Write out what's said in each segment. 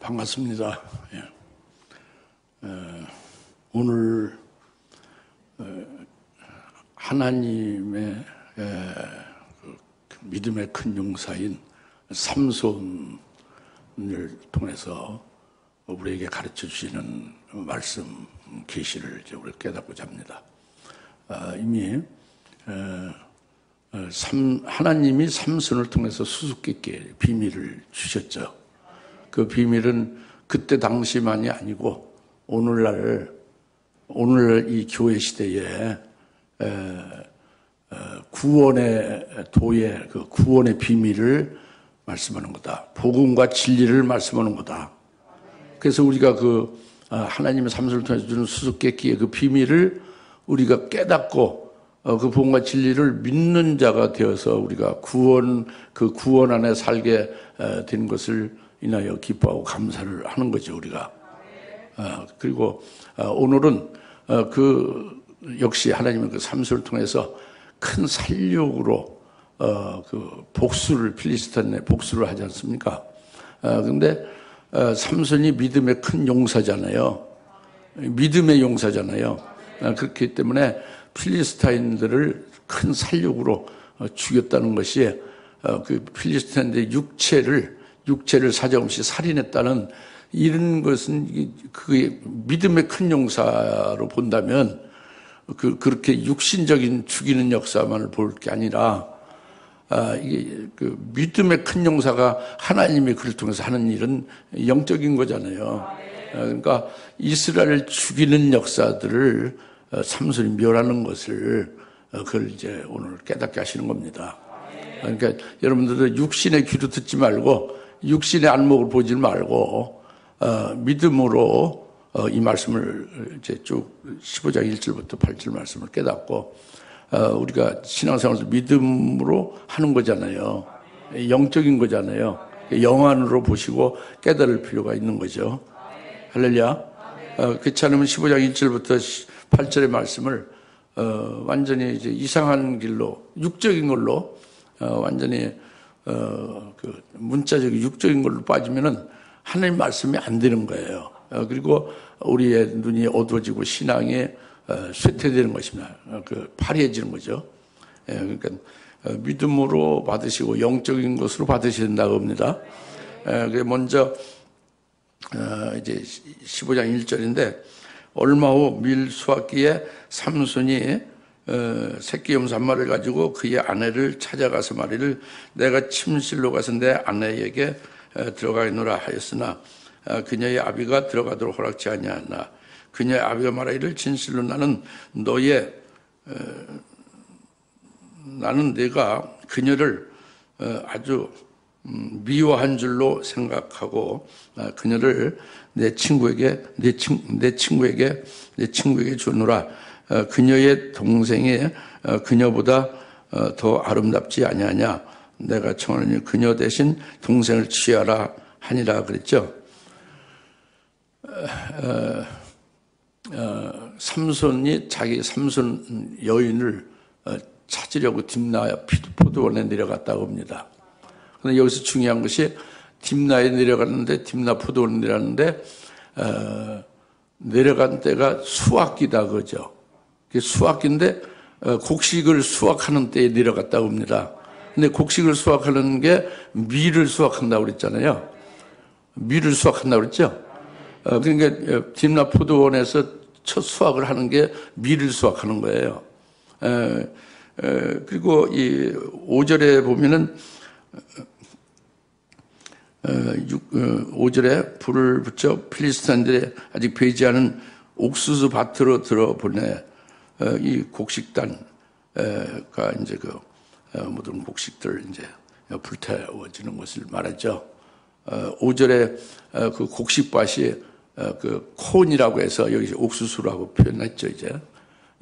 반갑습니다. 오늘 하나님의 믿음의 큰 용사인 삼손을 통해서 우리에게 가르쳐 주시는 말씀 계시를 우리가 깨닫고자 합니다. 이미 하나님이 삼손을 통해서 수수께끼의 비밀을 주셨죠. 그 비밀은 그때 당시만이 아니고 오늘날 이 교회 시대에 구원의 도의 그 구원의 비밀을 말씀하는 거다. 복음과 진리를 말씀하는 거다. 그래서 우리가 그 하나님의 삼손을 통해서 주는 수수께끼의 그 비밀을 우리가 깨닫고 그 복음과 진리를 믿는 자가 되어서 우리가 그 구원 안에 살게 된 것을 인하여 기뻐하고 감사를 하는 거죠, 우리가. 그리고 오늘은 역시 하나님의 그 삼손을 통해서 큰 살육으로 그 필리스탄의 복수를 하지 않습니까? 근데 삼손이 믿음의 큰 용사잖아요. 믿음의 용사잖아요. 그렇기 때문에 필리스타인들을 큰 살육으로 죽였다는 것이 그 필리스타인들의 육체를 사정없이 살인했다는 이런 것은 그게 믿음의 큰 용사로 본다면 그렇게 육신적인 죽이는 역사만을 볼 게 아니라 이게 그 믿음의 큰 용사가 하나님의 그를 통해서 하는 일은 영적인 거잖아요. 그러니까 이스라엘을 죽이는 역사들을 삼손이 멸하는 것을 그걸 이제 오늘 깨닫게 하시는 겁니다. 그러니까 여러분들도 육신의 귀로 듣지 말고 육신의 안목을 보지 말고 믿음으로 이 말씀을 이제 쭉 15장 1절부터 8절 말씀을 깨닫고 우리가 신앙생활에서 믿음으로 하는 거잖아요. 영적인 거잖아요. 영안으로 보시고 깨달을 필요가 있는 거죠. 할렐루야. 그렇지 않으면 15장 1절부터 8절의 말씀을 완전히 이제 이상한 길로 육적인 걸로 완전히 그 문자적인 육적인 걸로 빠지면은 하나님 말씀이 안 되는 거예요. 그리고 우리의 눈이 어두워지고 신앙이 쇠퇴되는 것입니다. 파리해지는 거죠. 그러니까 믿음으로 받으시고 영적인 것으로 받으셔야 된다고 합니다. 먼저 이제 15장 1절인데 얼마 후 밀 수확기에 삼손이 새끼 염소 한 마리를 가지고 그의 아내를 찾아가서 말이를 내가 침실로 가서 내 아내에게 들어가노라 하였으나 그녀의 아비가 들어가도록 허락지 아니하나 그녀의 아비가 말하기를 진실로 나는 내가 그녀를 아주 미워한 줄로 생각하고 그녀를 내 친구에게 주노라. 그녀의 동생이 그녀보다 더 아름답지 아니하냐. 내가 청하노니 그녀 대신 동생을 취하라 하니라 그랬죠. 삼손이 자기 삼손 여인을 찾으려고 딥나 포도원에 내려갔다고 합니다. 그런데 여기서 중요한 것이 딥나에 내려갔는데 딥나 포도원에 내려갔는데 내려간 때가 수확기다 그죠. 수확기인데 곡식을 수확하는 때에 내려갔다고 합니다. 근데 곡식을 수확하는 게 밀을 수확한다고 그랬잖아요. 밀을 수확한다고 그랬죠. 그러니까 딥나 포도원에서 첫 수확을 하는 게 밀을 수확하는 거예요. 그리고 이 5절에 보면은 5절에 불을 붙여 필리스탄들의 아직 배지 않은 옥수수 밭으로 들어보내 이 곡식단가 이제 모든 곡식들 이제 불태워지는 것을 말하죠. 5절에 그 곡식밭이 그 콘이라고 해서 여기 옥수수라고 표현했죠, 이제.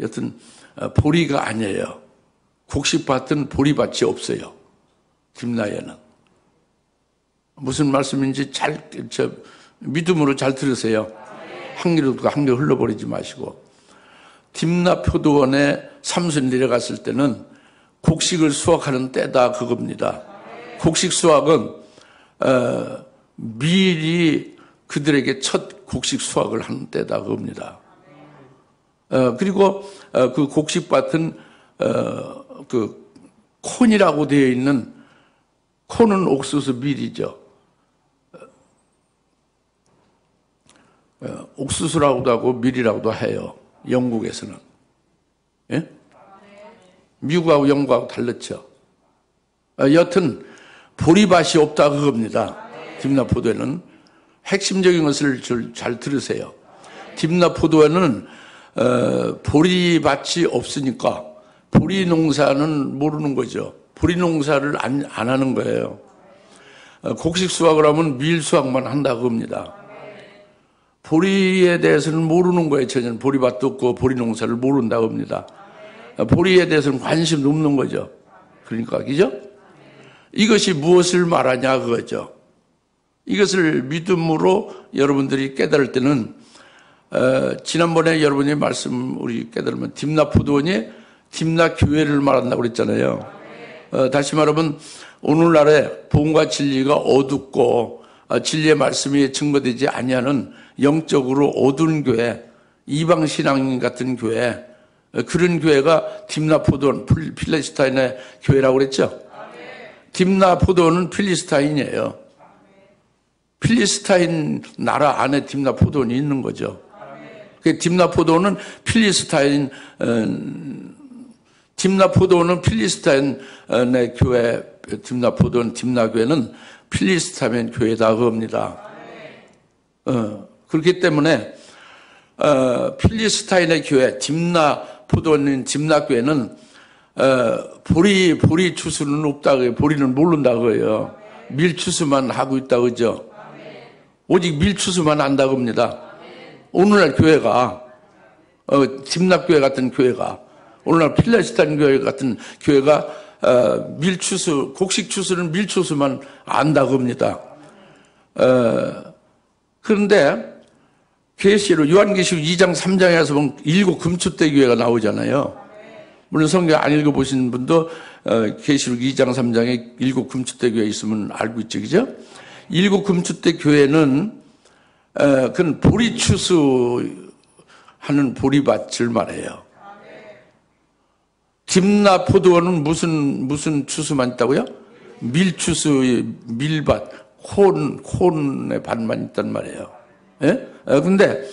여튼 보리가 아니에요. 곡식밭은 보리밭이 없어요. 딥나에는. 무슨 말씀인지 믿음으로 잘 들으세요. 한 귀로 듣고 한 귀로 흘러버리지 마시고. 딥나 포도원에 삼손이 내려갔을 때는 곡식을 수확하는 때다 그겁니다. 곡식 수확은 밀이 그들에게 첫 곡식 수확을 하는 때다 그겁니다. 그리고 그 곡식밭은 그 콘이라고 되어 있는, 콘은 옥수수 밀이죠. 옥수수라고도 하고 밀이라고도 해요, 영국에서는. 예? 미국하고 영국하고 달랐죠. 여튼 보리밭이 없다 그겁니다. 디므나포도에는. 핵심적인 것을 잘 들으세요. 디므나포도에는 보리밭이 없으니까 보리 농사는 모르는 거죠. 보리 농사를 안 하는 거예요. 곡식 수확을 하면 밀 수확만 한다 그겁니다. 보리에 대해서는 모르는 거예요. 전혀 보리밭도 없고 보리 농사를 모른다 그럽니다. 보리에 대해서는 관심도 없는 거죠. 그러니까, 그죠? 이것이 무엇을 말하냐 그거죠. 이것을 믿음으로 여러분들이 깨달을 때는, 지난번에 여러분이 말씀 우리 깨달으면 디므나포도원이 디므나교회를 말한다고 그랬잖아요. 다시 말하면 오늘날에 복음과 진리가 어둡고 진리의 말씀이 증거되지 아니하는 영적으로 어두운 교회, 이방신앙 같은 교회, 그런 교회가 디므나포도원, 필리스타인의 교회라고 그랬죠. 디므나포도원은 필리스타인이에요. 필리스타인 나라 안에 디므나포도원이 있는 거죠. 그 디므나포도원은 디므나포도원은 필리스타인의 교회, 디므나포도원, 디므나교회는 필리스타인 교회다 그겁니다. 그렇기 때문에 필리스타인의 교회, 디므나포도원, 디므나교회는 보리 추수는 없다 그래요. 보리는 모른다 그래요. 밀 추수만 하고 있다 그죠. 오직 밀 추수만 한다 그럽니다. 오늘날 교회가, 디므나교회 같은 교회가, 오늘날 필리스타인 교회 같은 교회가 밀 추수, 곡식 추수는 밀 추수만 안다 그럽니다. 그런데 계시록, 요한계시록 2장 3장에서 보면 7 금추대 교회가 나오잖아요. 물론 성경 안 읽어보신 분도 계시록 2장 3장에 7 금추대 교회 있으면 알고 있죠, 그죠? 7 금추대 교회는 그건 보리 추수하는 보리밭을 말해요. 디므나포도원은 무슨 추수만 있다고요? 밀추수, 밀밭, 콘의 밭만 있단 말이에요. 예? 근데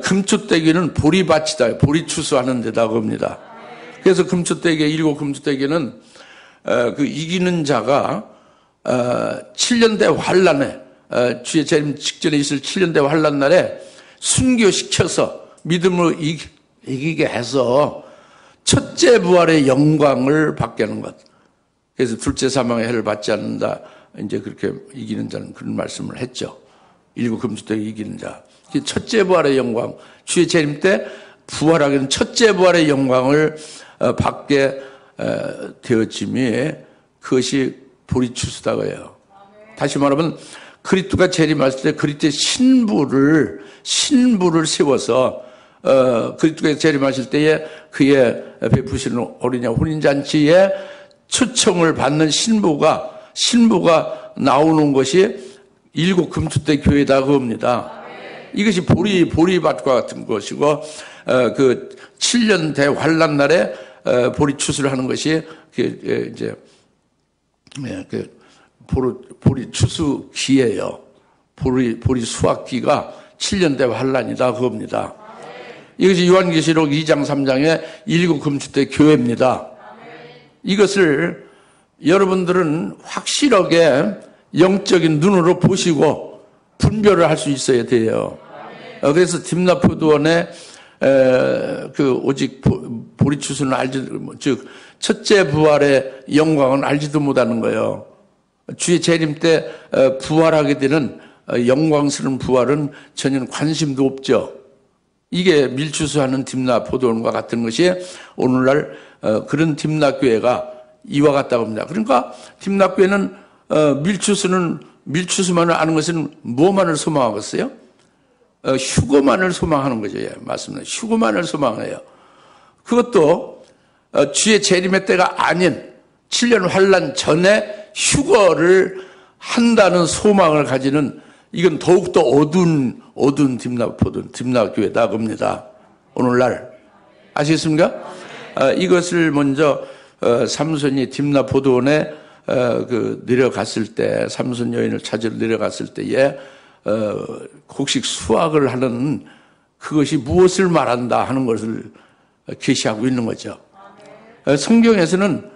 금추대기는 보리밭이다, 보리 추수하는 데다 겁니다. 그래서 금추대기, 7 금추대기는 그 이기는 자가 7년대 환란에, 주의 재림 직전에 있을 7년대 환란 날에 순교시켜서 믿음으로 이기게 해서 첫째 부활의 영광을 받게 하는 것. 그래서 둘째 사망의 해를 받지 않는다. 이제 그렇게 이기는 자는 그런 말씀을 했죠. 7 금추대기 이기는 자. 첫째 부활의 영광, 주의 재림 때 부활하기는 첫째 부활의 영광을 받게 되었음이, 그것이 보리추수다고 해요. 다시 말하면 그리스도가 재림하실 때 그리스도의 신부를 세워서 그리스도가 재림하실 때에 그의 베푸시는 어린양 혼인잔치에 초청을 받는 신부가 나오는 것이 7 금추대 교회다 그겁니다. 이것이 보리밭과 같은 것이고, 그 7년 대환란 날에 보리 추수를 하는 것이 이제 보리 추수기예요. 보리 수확기가 7년 대환란이다 그겁니다. 이것이 요한계시록 2장 3장의 7 금추대 교회입니다. 이것을 여러분들은 확실하게 영적인 눈으로 보시고 분별을 할 수 있어야 돼요. 그래서 디므나포도원의 그 오직 보리 추수는 즉 첫째 부활의 영광은 알지도 못하는 거예요. 주의 재림 때 부활하게 되는 영광스러운 부활은 전혀 관심도 없죠. 이게 밀추수하는 디므나포도원과 같은 것이 오늘날 그런 디므나교회가 이와 같다고 합니다. 그러니까 디므나교회는 밀추수만을 아는 것은 뭐만을 소망하겠어요? 휴거만을 소망하는 거죠. 예, 맞습니다. 휴거만을 소망해요. 그것도 주의 재림의 때가 아닌 7년 환란 전에 휴거를 한다는 소망을 가지는 이건 더욱더 어두운 딥나교회다 겁니다. 오늘날 아시겠습니까? 이것을 먼저 삼손이 딥나 포도원에 내려갔을 때, 삼손 여인을 찾으러 내려갔을 때에 곡식 수확을 하는 그것이 무엇을 말한다 하는 것을 계시하고 있는 거죠. 성경에서는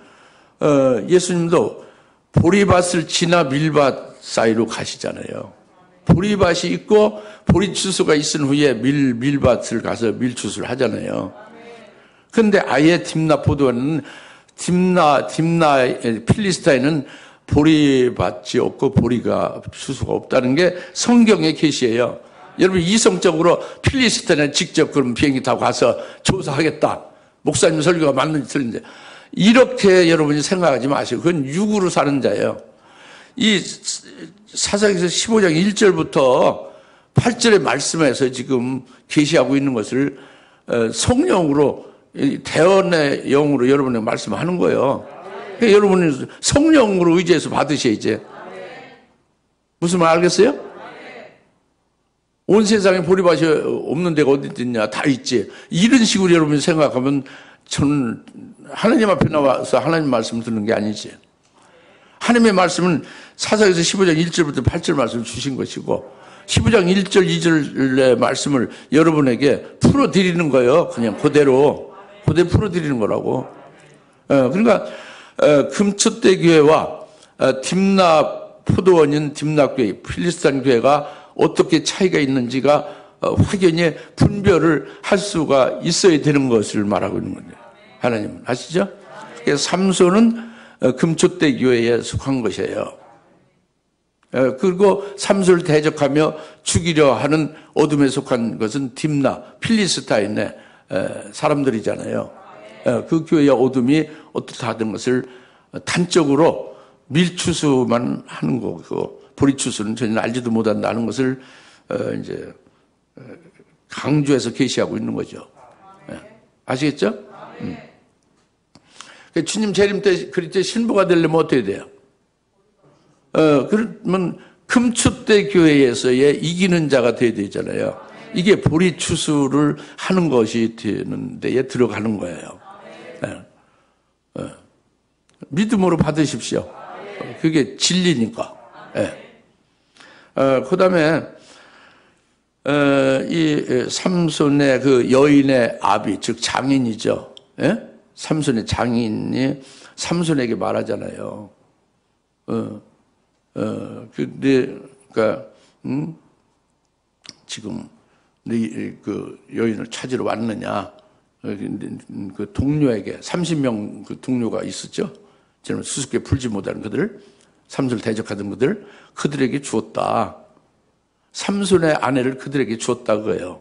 예수님도 보리밭을 지나 밀밭 사이로 가시잖아요. 보리밭이 있고 보리추수가 있은 후에 밀밭을 가서 밀추수를 하잖아요. 그런데 아예 딥나 포도원은 필리스타에는 보리밭이 없고 보리가 추수가 없다는 게 성경의 계시예요. 여러분 이성적으로 필리스타인에 직접 그럼 비행기 타고 가서 조사하겠다. 목사님 설교가 맞는지 틀린지 이렇게 여러분이 생각하지 마시고 그건 육으로 사는 자예요. 이 사사기서 15장 1절부터 8절의 말씀에서 지금 계시하고 있는 것을 성령으로 대언의 영으로 여러분에게 말씀하는 거예요. 그러니까 여러분은 성령으로 의지해서 받으셔야지. 무슨 말 알겠어요? 온 세상에 보리밭이 없는 데가 어디 있냐? 다 있지. 이런 식으로 여러분이 생각하면 저는 하나님 앞에 나와서 하나님 말씀 듣는 게 아니지. 하나님의 말씀은 사사기서 15장 1절부터 8절 말씀을 주신 것이고 15장 1절 2절의 말씀을 여러분에게 풀어드리는 거예요. 그냥 그대로 풀어드리는 거라고. 그러니까 금초대 교회와 딥나 포도원인 딥나 교회, 필리스탄 교회가 어떻게 차이가 있는지가 확연히 분별을 할 수가 있어야 되는 것을 말하고 있는 거예요. 하나님은 아시죠? 그래서 삼손은 금초대 교회에 속한 것이에요. 그리고 삼손을 대적하며 죽이려 하는 어둠에 속한 것은 딥나, 필리스타인의 사람들이잖아요. 그 교회의 어둠이 어떻다 하던 것을 단적으로 밀추수만 하는 거고 보리추수는 전혀 알지도 못한다는 것을 이제 강조해서 계시하고 있는 거죠. 아시겠죠? 주님 재림 때 그리스도의 신부가 되려면 어떻게 돼요? 그러면 금초대 교회에서의 이기는 자가 되어야 되잖아요. 이게 보리추수를 하는 것이 되는 데에 들어가는 거예요. 믿음으로 받으십시오. 그게 진리니까. 그 다음에 이 삼손의 그 여인의 아비, 즉 장인이죠. 삼손의 장인이 삼손에게 말하잖아요. 그러니까 지금 그 여인을 찾으러 왔느냐? 그 동료에게 30명 그 동료가 있었죠. 저는 수수께 풀지 못하는 그들, 삼손을 대적하던 그들에게 주었다. 삼손의 아내를 그들에게 주었다 그거예요.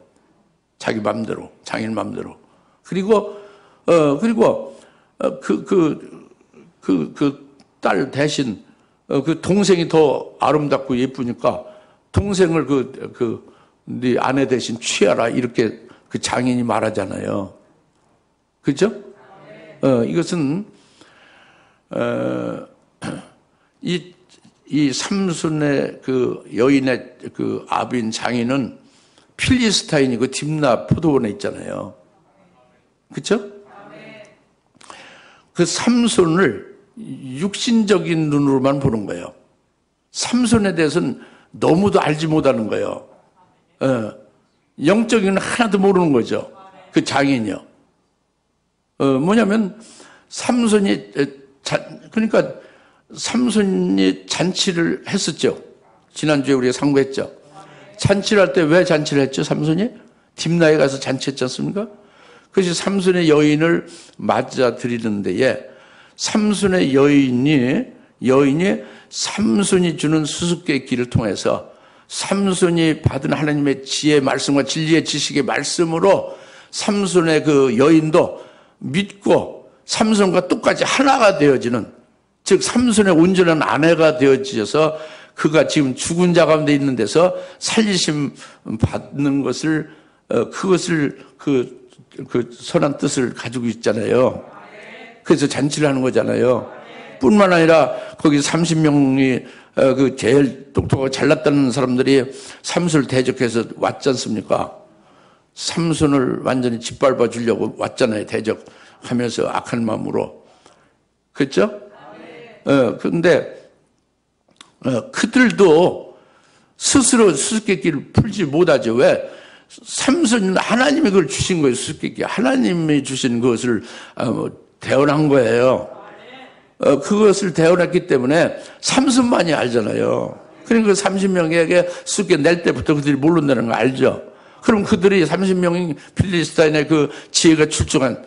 자기 맘대로, 장인 맘대로. 그리고 그 딸 대신 그 동생이 더 아름답고 예쁘니까 동생을 네 아내 대신 취하라 이렇게 그 장인이 말하잖아요. 그죠? 이것은 이 삼손의 그 여인의 그 아비인 장인은 필리스타인이고 딥나 포도원에 있잖아요. 그렇죠? 그 삼손을 육신적인 눈으로만 보는 거예요. 삼손에 대해서는 너무도 알지 못하는 거예요. 영적인 건 하나도 모르는 거죠. 그 장인이요. 뭐냐면 삼손이 그러니까 삼손이 잔치를 했었죠. 지난주에 우리가 상고했죠. 잔치를 할 때 왜 잔치를 했죠? 삼손이 딥나에 가서 잔치했지 않습니까? 그래서 삼손의 여인을 맞아들이는 데에 삼손의 여인이 삼손이 주는 수수께끼의 길을 통해서 삼손이 받은 하나님의 지혜의 말씀과 진리의 지식의 말씀으로 삼손의 그 여인도 믿고 삼손과 똑같이 하나가 되어지는, 즉 삼손의 온전한 아내가 되어져서 그가 지금 죽은 자 가운데 있는 데서 살리심 받는 것을 그것을 그 선한 뜻을 가지고 있잖아요. 그래서 잔치를 하는 거잖아요. 뿐만 아니라 거기 30명이 그 제일 똑똑하고 잘났다는 사람들이 삼손을 대적해서 왔지 않습니까? 삼손을 완전히 짓밟아 주려고 왔잖아요. 대적하면서 악한 마음으로. 그렇죠? 그런데 그들도 스스로 수수께끼를 풀지 못하죠. 왜? 삼손은 하나님이 그걸 주신 거예요. 수수께끼. 하나님이 주신 것을 대언한 거예요. 그것을 대언했기 때문에 삼손만이 알잖아요. 그러니까 30명에게 수수께끼 낼 때부터 그들이 모른다는 거 알죠. 그럼 그들이 30명이 필리스타인의 그 지혜가 출중한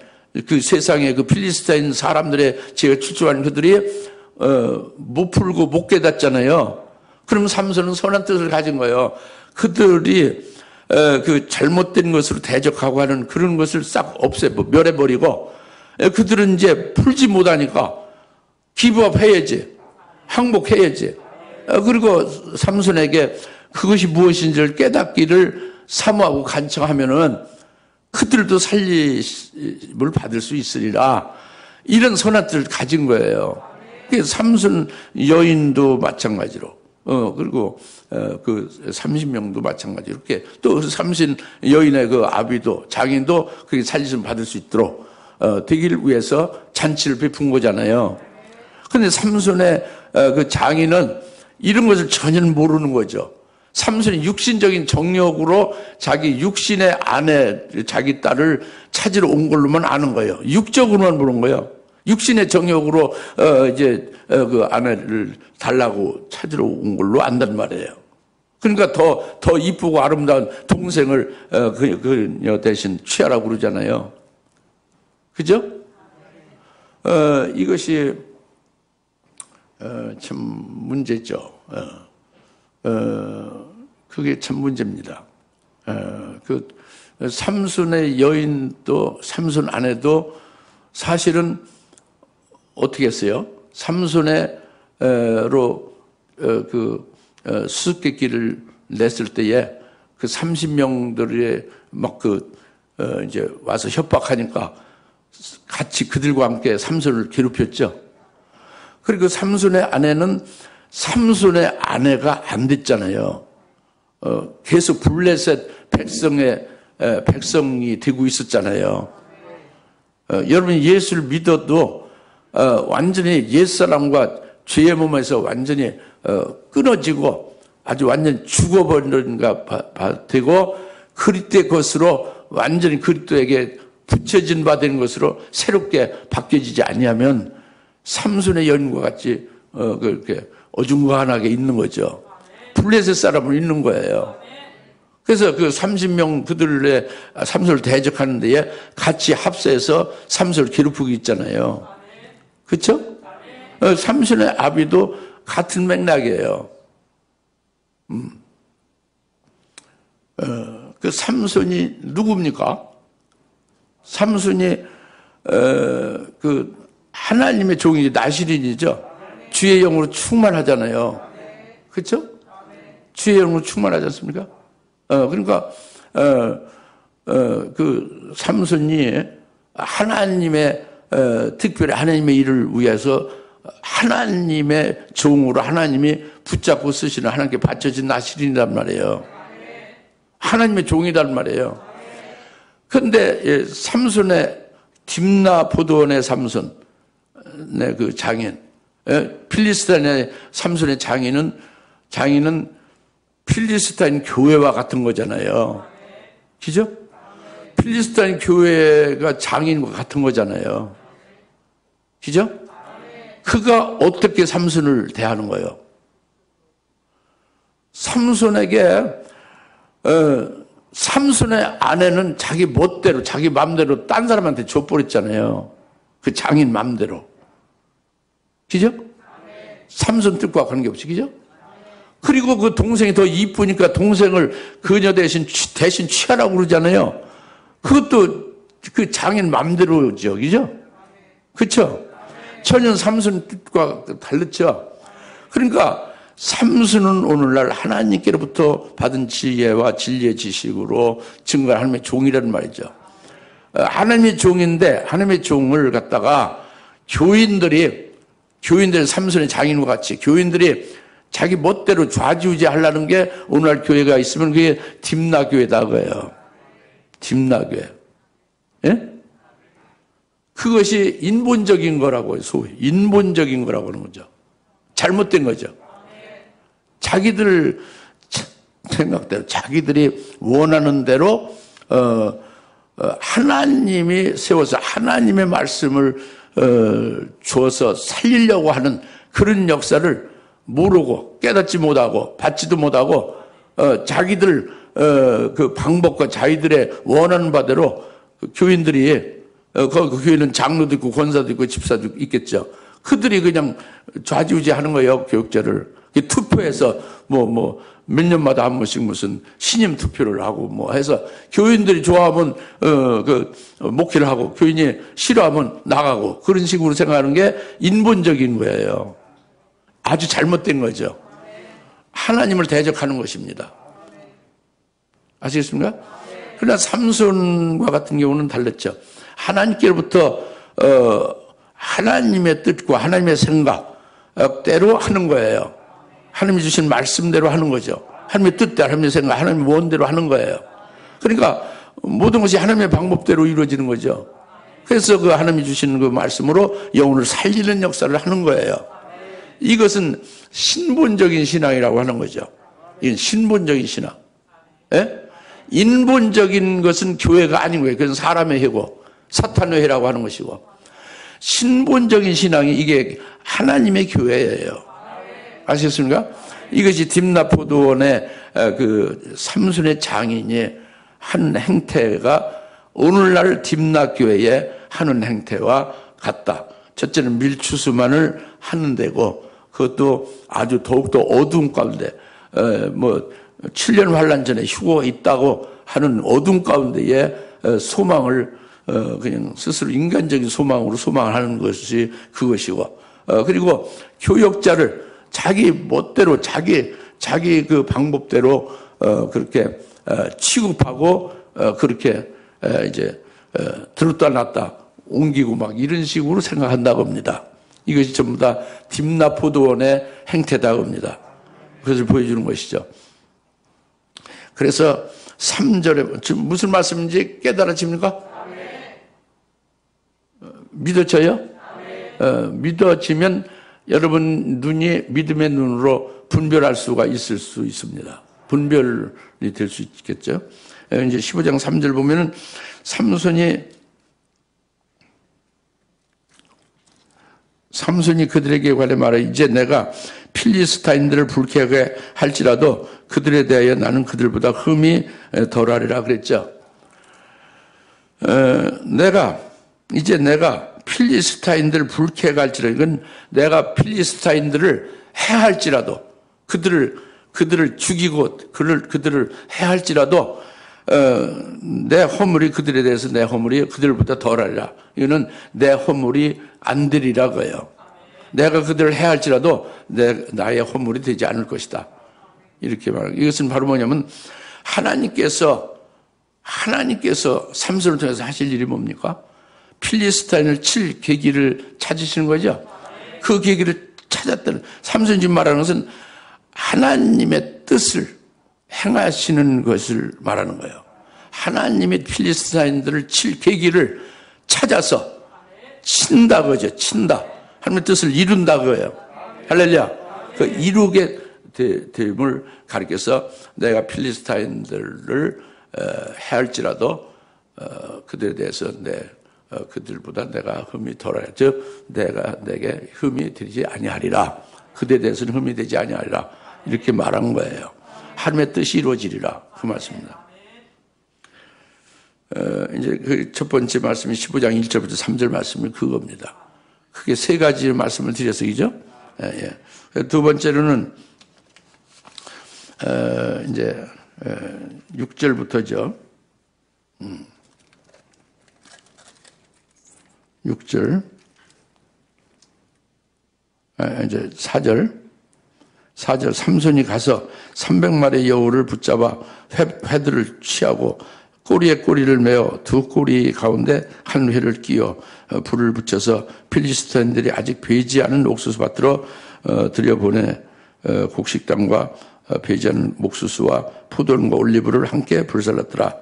그 세상에 그 필리스타인 사람들의 지혜가 출중한 그들이 못 풀고 못 깨닫잖아요. 그럼 삼손은 선한 뜻을 가진 거예요. 그들이 그 잘못된 것으로 대적하고 하는 그런 것을 싹 멸해버리고 그들은 이제 풀지 못하니까 기브업 해야지. 항복해야지. 그리고 삼손에게 그것이 무엇인지를 깨닫기를 사모하고 간청하면은 그들도 살림을 받을 수 있으리라. 이런 선한 뜻을 가진 거예요. 삼손 여인도 마찬가지로, 그리고 그 30명도 마찬가지로 이렇게 또 삼손 여인의 그 아비도 장인도 그렇게 살림 받을 수 있도록 되기를 위해서 잔치를 베푼 거잖아요. 그런데 삼손의 그 장인은 이런 것을 전혀 모르는 거죠. 삼손이 육신적인 정욕으로 자기 육신의 아내, 자기 딸을 찾으러 온 걸로만 아는 거예요. 육적으로만 보는 거예요. 육신의 정욕으로 이제 그 아내를 달라고 찾으러 온 걸로 안단 말이에요. 그러니까 더 이쁘고 아름다운 동생을 그녀 대신 취하라고 그러잖아요. 그죠? 이것이 참 문제죠. 그게 참 문제입니다. 그 삼손의 여인도 삼손 아내도 사실은 어떻게 했어요? 삼손의 수수께끼를 냈을 때에 그 30명들이 막 이제 와서 협박하니까 같이 그들과 함께 삼손을 괴롭혔죠. 그리고 삼손의 아내는 삼손의 아내가 안 됐잖아요. 계속 블레셋 백성이 되고 있었잖아요. 여러분이 예수를 믿어도 완전히 옛사람과 죄의 몸에서 완전히 끊어지고 아주 완전히 죽어버리는가 되고 그리스도의 것으로 완전히 그리스도에게 붙여진 바 되는 것으로 새롭게 바뀌어지지 아니하면 삼손의 여인과 같이 그렇게 어중간하게 있는 거죠. 블레셋 사람은 있는 거예요. 그래서 그 30명 그들의 삼손을 대적하는 데에 같이 합세해서 삼손을 괴롭히고 있잖아요. 그렇죠? 삼손의 아비도 같은 맥락이에요. 그 삼손이 누굽니까? 삼손이 그 하나님의 종이 나시린이죠. 주의 영으로 충만하잖아요. 그렇죠? 주의 영으로 충만하지 않습니까? 그러니까 그 삼손이 하나님의 특별히 하나님의 일을 위해서 하나님의 종으로 하나님이 붙잡고 쓰시는 하나님께 바쳐진 나시린이란 말이에요. 하나님의 종이란 말이에요. 그런데 삼손의 딥나 포도원의 삼손의 그 장인, 필리스타인의 삼손의 장인은 필리스타인 교회와 같은 거잖아요. 그죠? 필리스타인 교회가 장인과 같은 거잖아요. 그죠? 그가 어떻게 삼손을 대하는 거예요? 삼손에게 삼손의 아내는 자기 멋대로 자기 맘대로 딴 사람한테 줘버렸잖아요. 그 장인 맘대로. 그죠? 삼손 뜻과 관계없이. 그죠? 그리고 그 동생이 더 이쁘니까 동생을 그녀 대신 취하라고 그러잖아요. 그것도 그 장인 맘대로죠. 그죠? 그쵸? 천연 삼손 뜻과 다르죠? 그러니까 삼손은 오늘날 하나님께로부터 받은 지혜와 진리의 지식으로 증거한 하나님의 종이라는 말이죠. 하나님의 종인데 하나님의 종을 갖다가 교인들이 삼손의 장인과 같이 교인들이 자기 멋대로 좌지우지 하려는 게 오늘날 교회가 있으면 그게 딥나교회다 그예요. 딥나교회. 예? 그것이 인본적인 거라고요. 소위 인본적인 거라고 하는 거죠. 잘못된 거죠. 자기들 생각대로 자기들이 원하는 대로 하나님이 세워서 하나님의 말씀을 주어서 살리려고 하는 그런 역사를 모르고 깨닫지 못하고 받지도 못하고 자기들 그 방법과 자기들의 원하는 바대로 교인들이 그 교회는 장로도 있고 권사도 있고 집사도 있겠죠. 그들이 그냥 좌지우지 하는 거예요. 교육자를 투표해서 몇 년마다 한 번씩 무슨 신임 투표를 하고 해서 교인들이 좋아하면 목회를 하고 교인이 싫어하면 나가고 그런 식으로 생각하는 게 인본적인 거예요. 아주 잘못된 거죠. 하나님을 대적하는 것입니다. 아시겠습니까? 그러나 삼손과 같은 경우는 달랐죠. 하나님께로부터 하나님의 뜻과 하나님의 생각대로 하는 거예요. 하나님이 주신 말씀대로 하는 거죠. 하나님의 뜻대로, 하나님의 생각, 하나님의 원대로 하는 거예요. 그러니까 모든 것이 하나님의 방법대로 이루어지는 거죠. 그래서 그 하나님이 주시는 그 말씀으로 영혼을 살리는 역사를 하는 거예요. 이것은 신본적인 신앙이라고 하는 거죠. 이건 신본적인 신앙. 예? 인본적인 것은 교회가 아닌 거예요. 그건 사람의 회고 사탄의 회라고 하는 것이고, 신본적인 신앙이 이게 하나님의 교회예요. 아시겠습니까? 이것이 딥나 포도원의 그 삼손의 장인이 한 행태가 오늘날 딥나 교회에 하는 행태와 같다. 첫째는 밀추수만을 하는 데고, 그것도 아주 더욱더 어두운 가운데 7년 환란 전에 휴거가 있다고 하는 어두운 가운데에 소망을 그냥 스스로 인간적인 소망으로 소망을 하는 것이 그것이고, 그리고 교역자를 자기 멋대로 자기 그 방법대로 그렇게 취급하고 그렇게 이제 들었다 놨다 옮기고 막 이런 식으로 생각한다고 합니다. 이것이 전부 다 딥나 포도원의 행태다고 합니다. 그것을 보여주는 것이죠. 그래서 3절에 지금 무슨 말씀인지 깨달아집니까? 믿어져요? 믿어지면 여러분 눈이 믿음의 눈으로 분별할 수가 있을 수 있습니다. 분별이 될 수 있겠죠. 이제 15장 3절 보면은 삼손이 그들에게 관해 말해 이제 내가 필리스타인들을 불쾌하게 할지라도 그들에 대하여 나는 그들보다 흠이 덜하리라 그랬죠. 이제 내가 필리스타인들을 불쾌하게 할지라도, 이건 내가 필리스타인들을 해할지라도 그들을 죽이고 그들을 해할지라도 내 허물이 그들에 대해서 내 허물이 그들보다 덜하리라. 이거는 내 허물이 안 되리라 거예요. 내가 그들을 해할지라도 나의 허물이 되지 않을 것이다. 이렇게 말하고, 이것은 바로 뭐냐면 하나님께서 삼손을 통해서 하실 일이 뭡니까? 필리스타인을 칠 계기를 찾으시는 거죠. 그 계기를 찾았다는, 삼손이 지금 말하는 것은 하나님의 뜻을 행하시는 것을 말하는 거예요. 하나님이 필리스타인들을 칠 계기를 찾아서 친다 그죠. 친다. 하나님의 뜻을 이룬다 그거예요. 할렐루야. 그 이루게 됨을 가리켜서 내가 필리스타인들을 해할지라도 그들에 대해서 그들보다 내가 흠이 덜하여, 즉 내가 내게 흠이 되지 아니하리라. 그들에 대해서는 흠이 되지 아니하리라. 이렇게 말한 거예요. 하나님의 뜻이 이루어지리라. 그 말씀입니다. 이제 그 첫 번째 말씀이 15장 1절부터 3절 말씀이 그겁니다. 크게 세 가지 말씀을 드려서, 그죠? 두 번째로는, 이제, 6절부터죠. 6절. 이제 4절. 삼손이 가서 300마리의 여우를 붙잡아 회들을 취하고 꼬리에 꼬리를 메어 두 꼬리 가운데 한 회를 끼워 불을 붙여서 필리스타인들이 아직 배지 않은 옥수수밭으로 들여보내 곡식당과 배지한 옥수수와 포도원과 올리브를 함께 불살랐더라.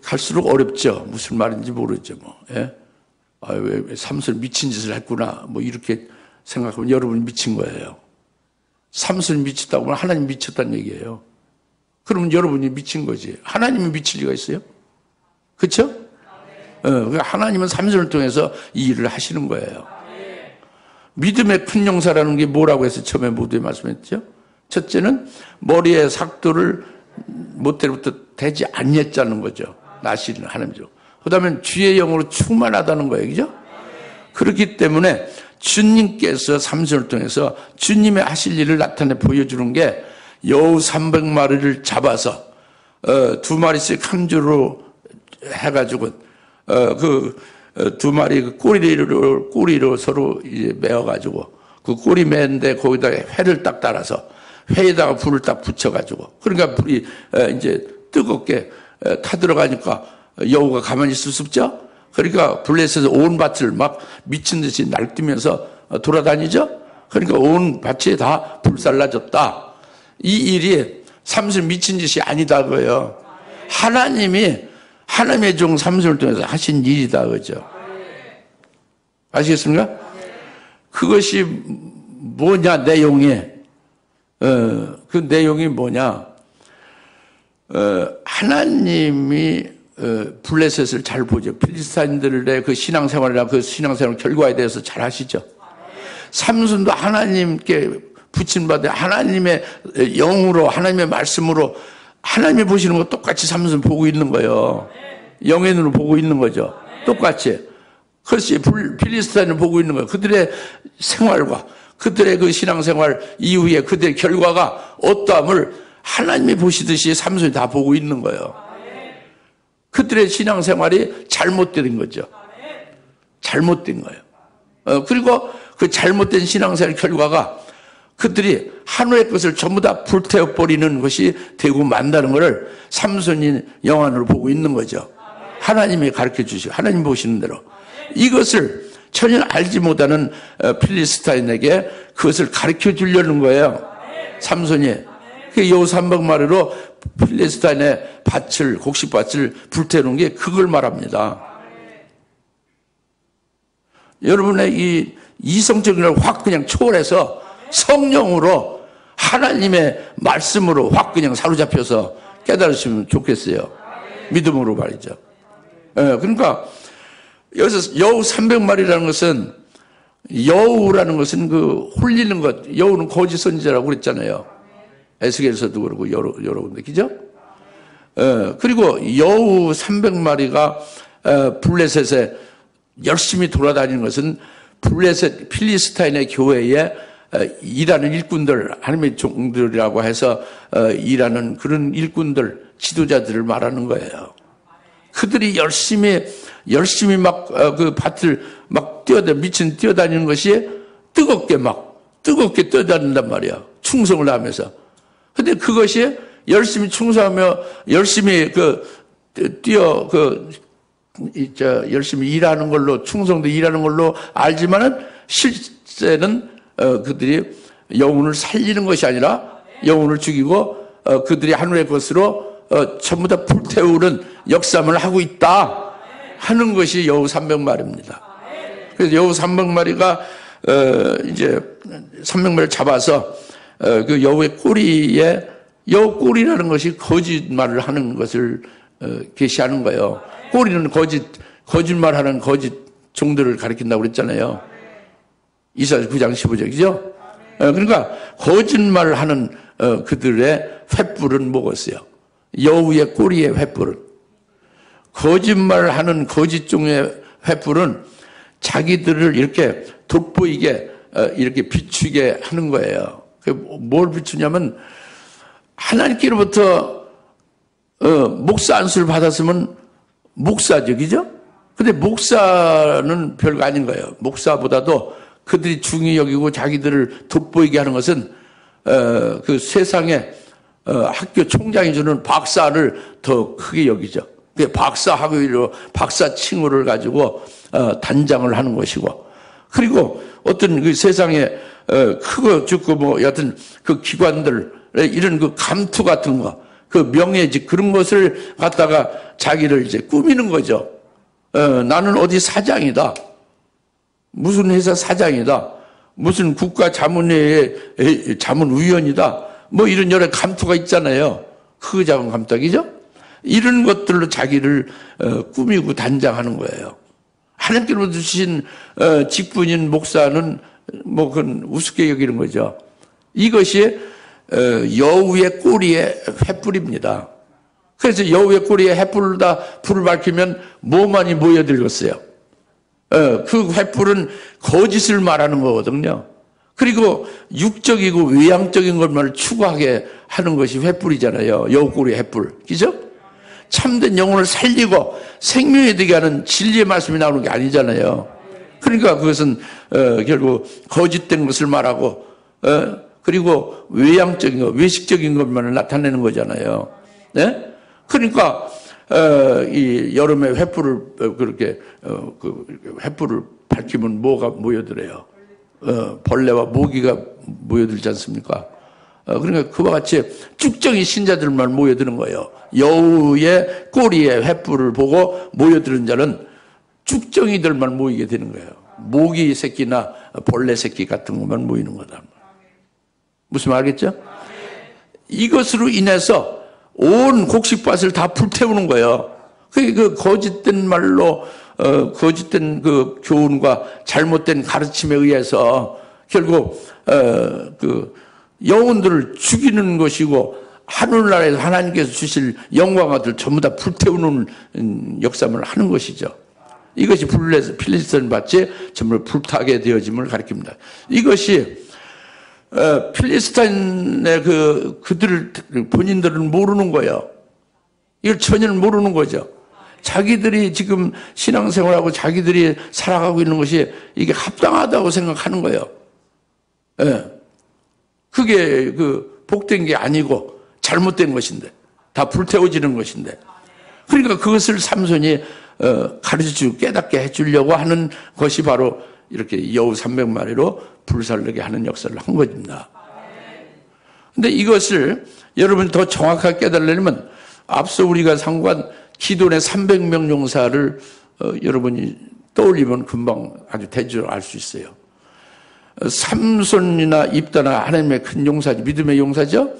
갈수록 어렵죠. 무슨 말인지 모르죠. 뭐. 예? 왜 삼손 미친 짓을 했구나. 뭐 이렇게 생각하면 여러분이 미친 거예요. 삼손이 미쳤다고 하면 하나님 미쳤다는 얘기예요. 그러면 여러분이 미친 거지. 하나님이 미칠 리가 있어요? 그렇죠? 하나님은 삼손을 통해서 이 일을 하시는 거예요. 믿음의 큰 용사라는 게 뭐라고 해서 처음에 모두에 말씀했죠? 첫째는 머리에 삭도를 못대로부터 되지 않았다는 거죠. 나시는 하나님이죠. 그 다음에 주의 영으로 충만하다는 거예요. 그죠? 그렇기 때문에 주님께서 삼손을 통해서 주님의 하실 일을 나타내 보여주는 게 여우 300마리를 잡아서 2마리씩 한 줄로 해가지고 그 2마리 꼬리로 서로 이제 메어가지고 그 꼬리 매는데 거기다 회를 딱 달아서 회에다가 불을 딱 붙여가지고 그러니까 불이 이제 뜨겁게 타들어가니까 여우가 가만히 있을 수 없죠. 그러니까 블레셋에서 온 밭을 막 미친 듯이 날뛰면서 돌아다니죠. 그러니까 온 밭이 다 불살라졌다. 이 일이 삼손 미친 짓이 아니다 그거예요. 하나님의 종 삼손을 통해서 하신 일이다 그죠. 아시겠습니까? 그것이 뭐냐 내용이 그 내용이 뭐냐 하나님이 블레셋을 잘 보죠. 필리스타인들의 그 신앙생활이나 그 신앙생활 결과에 대해서 잘 아시죠. 삼손도 하나님께 부침받아 하나님의 영으로 하나님의 말씀으로 하나님이 보시는 거 똑같이 삼손 보고 있는 거예요. 영의 눈으로 보고 있는 거죠. 똑같이. 그렇지. 필리스타인을 보고 있는 거예요. 그들의 생활과 그들의 그 신앙생활 이후에 그들의 결과가 어떠함을 하나님이 보시듯이 삼손이 다 보고 있는 거예요. 그들의 신앙생활이 잘못된 거죠. 잘못된 거예요. 그리고 그 잘못된 신앙생활 결과가 그들이 하나님의 것을 전부 다 불태워버리는 것이 되고 만다는 것을 삼손이 영안으로 보고 있는 거죠. 하나님이 가르쳐 주시고 하나님 보시는 대로 이것을 전혀 알지 못하는 필리스타인에게 그것을 가르쳐 주려는 거예요. 삼손이 여우 300마리로 필리스타인의 밭을 곡식밭을 불태우는 게 그걸 말합니다. 여러분의 이 이성적인 걸 확 그냥 초월해서 성령으로 하나님의 말씀으로 확 그냥 사로잡혀서 깨달으시면 좋겠어요. 믿음으로 말이죠. 그러니까 여기서 여우 300마리라는 것은 여우라는 것은 그 홀리는 것, 여우는 거짓 선지자라고 그랬잖아요. 에스겔에서도 그러고 여러 군데, 그죠? 그리고 여우 300마리가 블레셋에 열심히 돌아다니는 것은 블레셋 필리스타인의 교회에 일하는 일꾼들, 하나님의 종들이라고 해서 일하는 그런 일꾼들, 지도자들을 말하는 거예요. 그들이 열심히 막 그 밭을 막 미친 뛰어다니는 것이 뜨겁게 뛰어다닌단 말이야. 충성을 하면서. 근데 그것이 열심히 충성하며 열심히 열심히 일하는 걸로, 충성도 일하는 걸로 알지만은 실제는 그들이 영혼을 살리는 것이 아니라 영혼을 죽이고 그들이 하늘의 것으로 전부 다 불태우는 역삼을 하고 있다 하는 것이 여우 300마리입니다. 그래서 여우 300마리가 이제 300마리를 잡아서 그 여우의 꼬리에, 여우 꼬리라는 것이 거짓말을 하는 것을 계시하는 거예요. 꼬리는 거짓말하는 거짓 종들을 가리킨다고 그랬잖아요. 이사야 9장 15절이죠. 그러니까 거짓말을 하는 그들의 횃불은 뭐겠어요? 여우의 꼬리의 횃불은, 거짓말하는 거짓 종의 횃불은 자기들을 이렇게 돋보이게 이렇게 비추게 하는 거예요. 뭘 비추냐면 하나님께로부터 목사 안수를 받았으면 목사죠, 그죠? 근데 목사는 별거 아닌 거예요. 목사보다도 그들이 중히 여기고 자기들을 돋보이게 하는 것은 그 세상에 학교 총장이 주는 박사를 더 크게 여기죠. 그 박사학위로 박사 칭호를 가지고 단장을 하는 것이고, 그리고 어떤 그 세상에 크고 죽고 뭐 여하튼 그 기관들 이런 그 감투 같은 거, 그 명예직 그런 것을 갖다가 자기를 이제 꾸미는 거죠. 나는 어디 사장이다, 무슨 회사 사장이다, 무슨 국가 자문회의 자문위원이다, 뭐 이런 여러 감투가 있잖아요. 크고 작은 감투기죠. 이런 것들로 자기를 꾸미고 단장하는 거예요. 하나님께로 주신 직분인 목사는 뭐 그건 우습게 여기는 거죠. 이것이 여우의 꼬리에 횃불입니다. 그래서 여우의 꼬리에 횃불을 불을 밝히면 뭐만이 모여들겠어요. 그 횃불은 거짓을 말하는 거거든요. 그리고 육적이고 외향적인 것만 추구하게 하는 것이 횃불이잖아요. 여우 꼬리의 횃불, 그죠? 참된 영혼을 살리고 생명에 되게 하는 진리의 말씀이 나오는 게 아니잖아요. 그러니까 그것은 결국 거짓된 것을 말하고 그리고 외향적인 것, 외식적인 것만을 나타내는 거잖아요. 네? 그러니까 이 여름에 횃불을 그렇게 횃불을 밝히면 뭐가 모여들어요? 벌레와 모기가 모여들지 않습니까? 그러니까 그와 같이 쭉정이 신자들만 모여드는 거예요. 여우의 꼬리에 횃불을 보고 모여드는 자는 쭉정이들만 모이게 되는 거예요. 모기 새끼나 벌레 새끼 같은 것만 모이는 거다. 무슨 말 알겠죠? 이것으로 인해서 온 곡식밭을 다 불태우는 거예요. 그 거짓된 말로 거짓된 그 교훈과 잘못된 가르침에 의해서 결국 그 영혼들을 죽이는 것이고 하늘나라에서 하나님께서 주실 영광아들 전부 다 불태우는 역사를 하는 것이죠. 이것이 필리스틴 밭이 전부 불타게 되어짐을 가리킵니다. 이것이 필리스틴의 그들을 본인들은 모르는 거예요. 이걸 전혀 모르는 거죠. 자기들이 지금 신앙생활하고 자기들이 살아가고 있는 것이 이게 합당하다고 생각하는 거예요. 그게 복된 게 아니고 잘못된 것인데, 다 불태워지는 것인데, 그러니까 그것을 삼손이 가르쳐주고 깨닫게 해주려고 하는 것이 바로 이렇게 여우 300마리로 불살르게 하는 역사를 한 것입니다. 근데 이것을 여러분이 더 정확하게 깨달으려면 앞서 우리가 상관 기돈의 300명 용사를 여러분이 떠올리면 금방 아주 대조를 알 수 있어요. 삼손이나 입다나 하나님의 큰 용사죠. 믿음의 용사죠.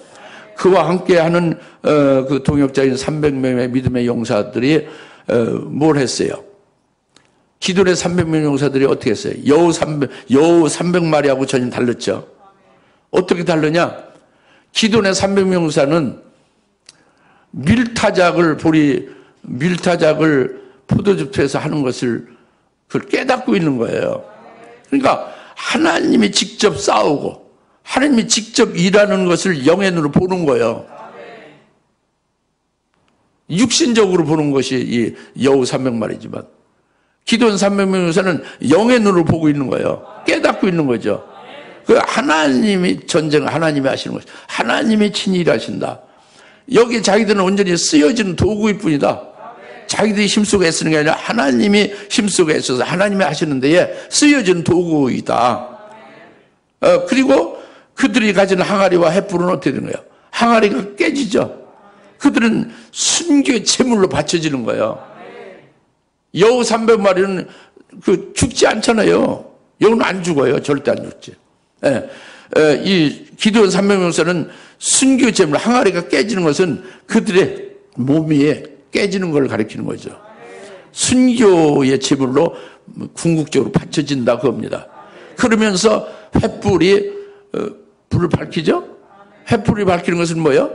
그와 함께하는 그 동역자인 300명의 믿음의 용사들이 뭘 했어요? 기돈의 300명 용사들이 어떻게 했어요? 여우 300마리하고 전혀 달랐죠. 어떻게 다르냐? 기돈의 300명 용사는 밀타작을 포도즙에서 하는 것을 그걸 깨닫고 있는 거예요. 그러니까 하나님이 직접 싸우고 하나님이 직접 일하는 것을 영의 눈으로 보는 거예요. 육신적으로 보는 것이 이 여우 300마리지만 기돈 300명 용사는 영의 눈으로 보고 있는 거예요. 깨닫고 있는 거죠. 그 하나님이 전쟁을 하나님이 하시는 것이 하나님이 친히 일하신다. 여기 자기들은 온전히 쓰여지는 도구일 뿐이다. 자기들이 힘쓰고 애쓰는 게 아니라 하나님이 힘쓰고 애써서 하나님이 하시는 데에 쓰여지는 도구이다. 그리고 그들이 가진 항아리와 횃불은 어떻게 되는 거예요? 항아리가 깨지죠. 그들은 순교의 제물로 바쳐지는 거예요. 여우 300마리는 죽지 않잖아요. 여우는 안 죽어요. 절대 안 죽지. 이 기드온 300명사는 순교 제물 항아리가 깨지는 것은 그들의 몸이 깨지는 걸 가리키는 거죠. 순교의 제물로 궁극적으로 바쳐진다 그겁니다. 그러면서 횃불이 불을 밝히죠. 횃불이 밝히는 것은 뭐예요?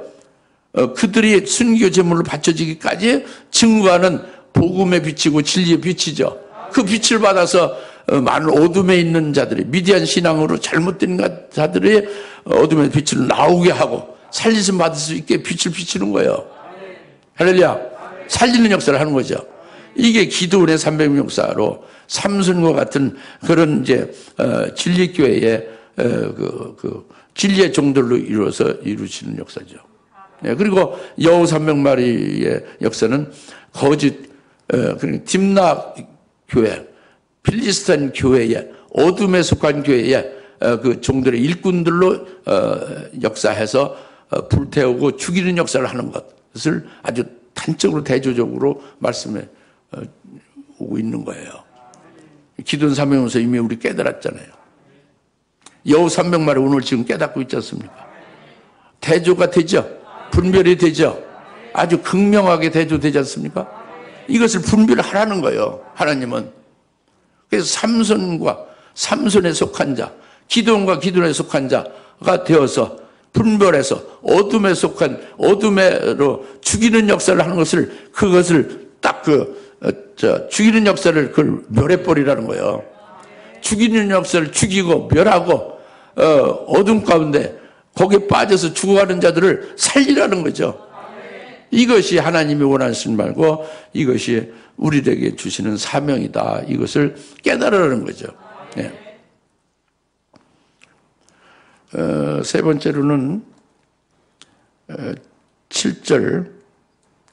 그들이 순교 제물로 바쳐지기까지 증거하는 복음의 빛이고 진리의 빛이죠. 그 빛을 받아서 많은 어둠에 있는 자들이 미디안 신앙으로 잘못된 자들이 어둠의 빛을 나오게 하고 살리심 받을 수 있게 빛을 비추는 거예요. 할렐루야. 살리는 역사를 하는 거죠. 이게 기드온의 300명 역사로 삼손과 같은 그런 이제 진리교회의 진리의 종들로 이루어지는 역사죠. 예, 그리고 여우 300마리의 역사는 거짓 딥나 교회, 필리스타인 교회에 어둠에 속한 교회에 그 종들의 일꾼들로 역사해서 불태우고 죽이는 역사를 하는 것을 아주 단적으로 대조적으로 말씀해 오고 있는 거예요. 기도원 300에서 이미 우리 깨달았잖아요. 여우 300마리 오늘 지금 깨닫고 있지 않습니까? 대조가 되죠? 분별이 되죠? 아주 극명하게 대조되지 않습니까? 이것을 분별하라는 거예요, 하나님은. 그래서 삼손에 속한 자, 기도원과 기도원에 속한 자가 되어서 분별해서 어둠에 속한 어둠으로 죽이는 역사를 하는 것을, 그것을 딱 죽이는 역사를 그걸 멸해버리라는 거예요. 죽이는 역사를 죽이고 멸하고 어둠 가운데 거기에 빠져서 죽어가는 자들을 살리라는 거죠. 이것이 하나님이 원하시는 말고 이것이 우리에게 주시는 사명이다. 이것을 깨달으라는 거죠. 네. 세 번째로는 7절,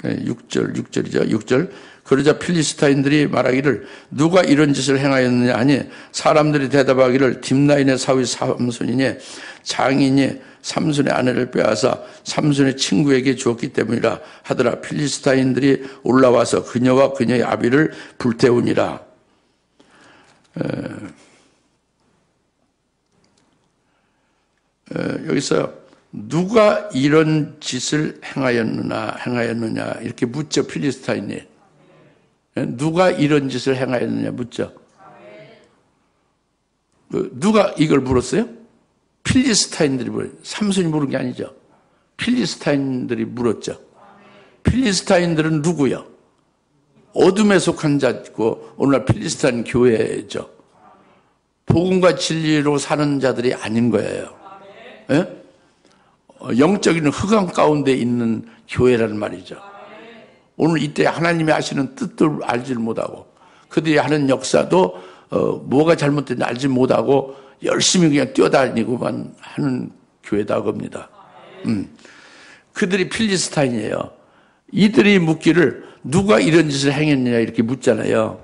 6절이죠. 6절. 그러자 필리스타인들이 말하기를 누가 이런 짓을 행하였느냐 하니 사람들이 대답하기를 딥나인의 사위 삼손이니 장인이 삼손의 아내를 빼앗아 삼손의 친구에게 주었기 때문이라 하더라. 필리스타인들이 올라와서 그녀와 그녀의 아비를 불태우니라. 여기서 누가 이런 짓을 행하였느냐 이렇게 묻죠. 필리스타인이 누가 이런 짓을 행하였느냐 묻죠. 누가 이걸 물었어요? 필리스타인들이 물어요. 삼손이 물은 게 아니죠. 필리스타인들이 물었죠. 필리스타인들은 누구요? 어둠에 속한 자고 오늘날 필리스타인 교회죠. 복음과 진리로 사는 자들이 아닌 거예요. 예? 영적인 흑암 가운데 있는 교회라는 말이죠. 오늘 이때 하나님이 하시는 뜻을 알지 못하고 그들이 하는 역사도 뭐가 잘못된지 알지 못하고 열심히 그냥 뛰어다니고만 하는 교회다 겁니다. 그들이 필리스타인이에요. 이들이 묻기를 누가 이런 짓을 행했느냐 이렇게 묻잖아요.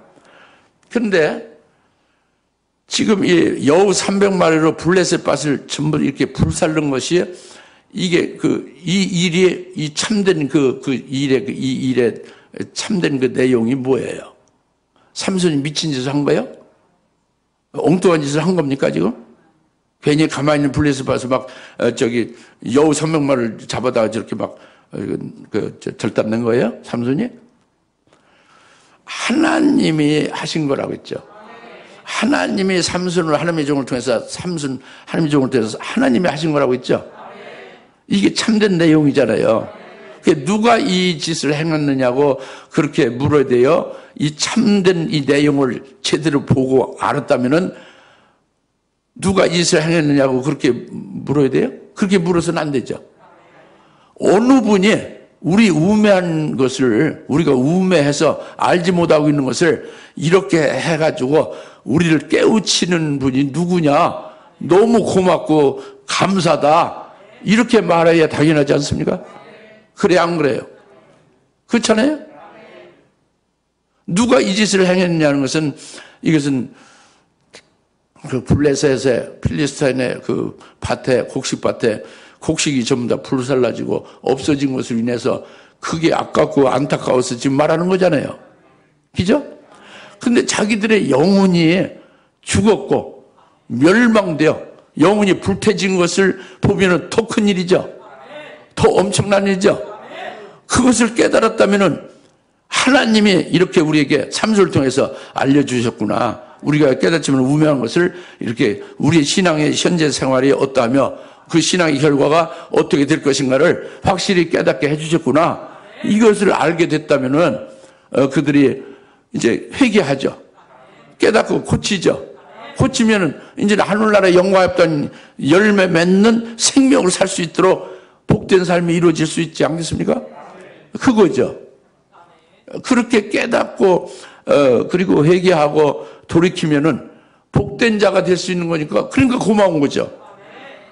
그런데 지금 이 여우 300마리로 블레셋 밭을 전부 이렇게 불살른 것이 이게 이 참된 이 일에 참된 그 내용이 뭐예요? 삼손이 미친 짓을 한 거예요? 엉뚱한 짓을 한 겁니까, 지금? 괜히 가만히 있는 블레셋 밭을 막, 여우 300마리를 잡아다가 저렇게 막, 절단 낸 거예요? 삼손이? 하나님이 하신 거라고 했죠. 하나님이 삼손을 하나님의 종을 통해서 하나님의 종을 통해서 하나님이 하신 거라고 했죠. 이게 참된 내용이잖아요. 누가 이 짓을 행했느냐고 그렇게 물어야 돼요. 이 참된 이 내용을 제대로 보고 알았다면은 누가 이 짓을 행했느냐고 그렇게 물어야 돼요. 그렇게 물어서는 안 되죠. 어느 분이 우리 우매한 것을 우리가 우매해서 알지 못하고 있는 것을 이렇게 해가지고 우리를 깨우치는 분이 누구냐? 너무 고맙고 감사다. 이렇게 말해야 당연하지 않습니까? 그래 안 그래요? 그렇잖아요? 누가 이 짓을 행했냐는 것은 이것은 그 블레셋의 필리스타인의 그 밭에 곡식밭에 곡식이 전부 다 불살라지고 없어진 것으로 인해서 그게 아깝고 안타까워서 지금 말하는 거잖아요. 그죠? 근데 자기들의 영혼이 죽었고 멸망되어 영혼이 불태진 것을 보면은 더 큰 일이죠. 더 엄청난 일이죠. 그것을 깨달았다면은 하나님이 이렇게 우리에게 삼손을 통해서 알려주셨구나. 우리가 깨닫지만 우매한 것을 이렇게 우리의 신앙의 현재 생활이 어떠하며 그 신앙의 결과가 어떻게 될 것인가를 확실히 깨닫게 해주셨구나. 이것을 알게 됐다면은 그들이 이제 회개하죠. 깨닫고 고치죠. 고치면은 이제 하늘나라의 영광에 없던 열매 맺는 생명을 살 수 있도록 복된 삶이 이루어질 수 있지 않겠습니까? 그거죠. 그렇게 깨닫고 그리고 회개하고 돌이키면은 복된 자가 될 수 있는 거니까 그러니까 고마운 거죠.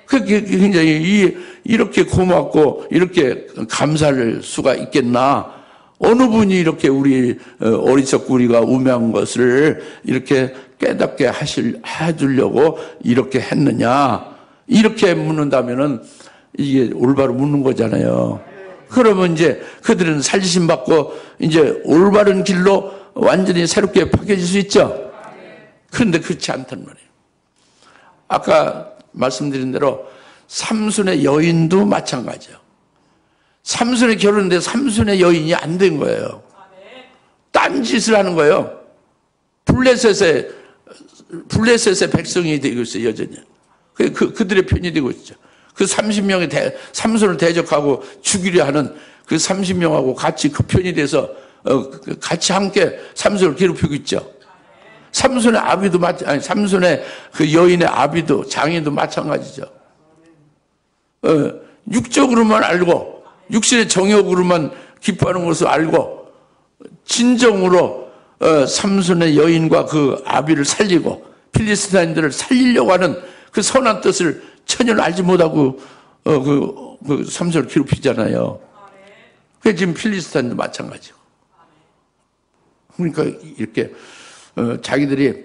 그게 굉장히 이렇게 고맙고 이렇게 감사할 수가 있겠나? 어느 분이 이렇게 우리 어리석고 우리가 우매한 것을 이렇게 깨닫게 해주려고 이렇게 했느냐? 이렇게 묻는다면은 이게 올바로 묻는 거잖아요. 그러면 이제 그들은 살리심 받고 이제 올바른 길로 완전히 새롭게 바뀌어질 수 있죠. 그런데 그렇지 않단 말이에요. 아까 말씀드린 대로 삼손의 여인도 마찬가지예요. 삼손이 결혼했는데 삼손의 여인이 안 된 거예요. 딴 짓을 하는 거예요. 블레셋의 백성이 되고 있어요, 여전히. 그들의 편이 되고 있죠. 그 30명이 삼손을 대적하고 죽이려 하는 그 30명하고 같이 그 편이 돼서 같이 함께 삼손을 괴롭히고 있죠. 삼손의 그 여인의 아비도 장인도 마찬가지죠. 육적으로만 알고 육신의 정욕으로만 기뻐하는 것을 알고 진정으로 삼손의 여인과 그 아비를 살리고 필리스타인들을 살리려고 하는 그 선한 뜻을 전혀 알지 못하고 그 삼손을 괴롭히잖아요. 그게 지금 필리스타인도 마찬가지고. 그러니까 이렇게 자기들이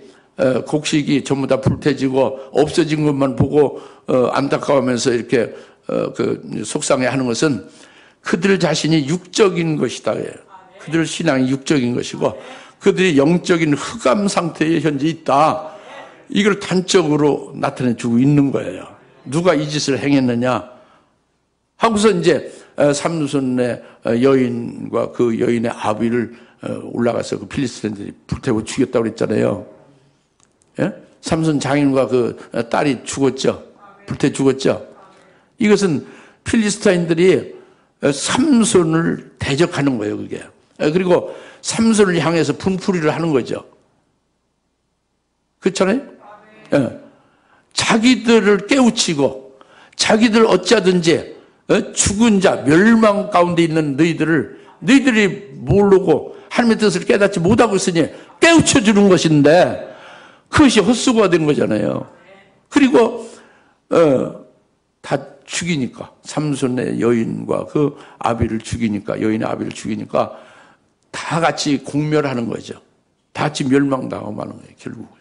곡식이 전부 다 불태지고 없어진 것만 보고 안타까워하면서 이렇게 속상해하는 것은 그들 자신이 육적인 것이다. 그들 신앙이 육적인 것이고 그들이 영적인 흑암 상태에 현재 있다. 이걸 단적으로 나타내주고 있는 거예요. 누가 이 짓을 행했느냐 하고서 이제 삼손의 여인과 그 여인의 아비를 올라가서 그 필리스틴들이 불태워 죽였다고 그랬잖아요. 예? 삼손 장인과 그 딸이 죽었죠. 불태 죽었죠. 이것은 필리스타인들이 삼손을 대적하는 거예요, 그게. 그리고 삼손을 향해서 분풀이를 하는 거죠. 그렇잖아요? 예. 자기들을 깨우치고 자기들 어찌하든지 죽은 자, 멸망 가운데 있는 너희들이 모르고 하나님의 뜻을 깨닫지 못하고 있으니 깨우쳐 주는 것인데 그것이 헛수고가 된 거잖아요. 그리고 다 죽이니까 삼손의 여인과 그 아비를 죽이니까 여인의 아비를 죽이니까 다 같이 공멸하는 거죠. 다 같이 멸망당하고 마는 거예요, 결국.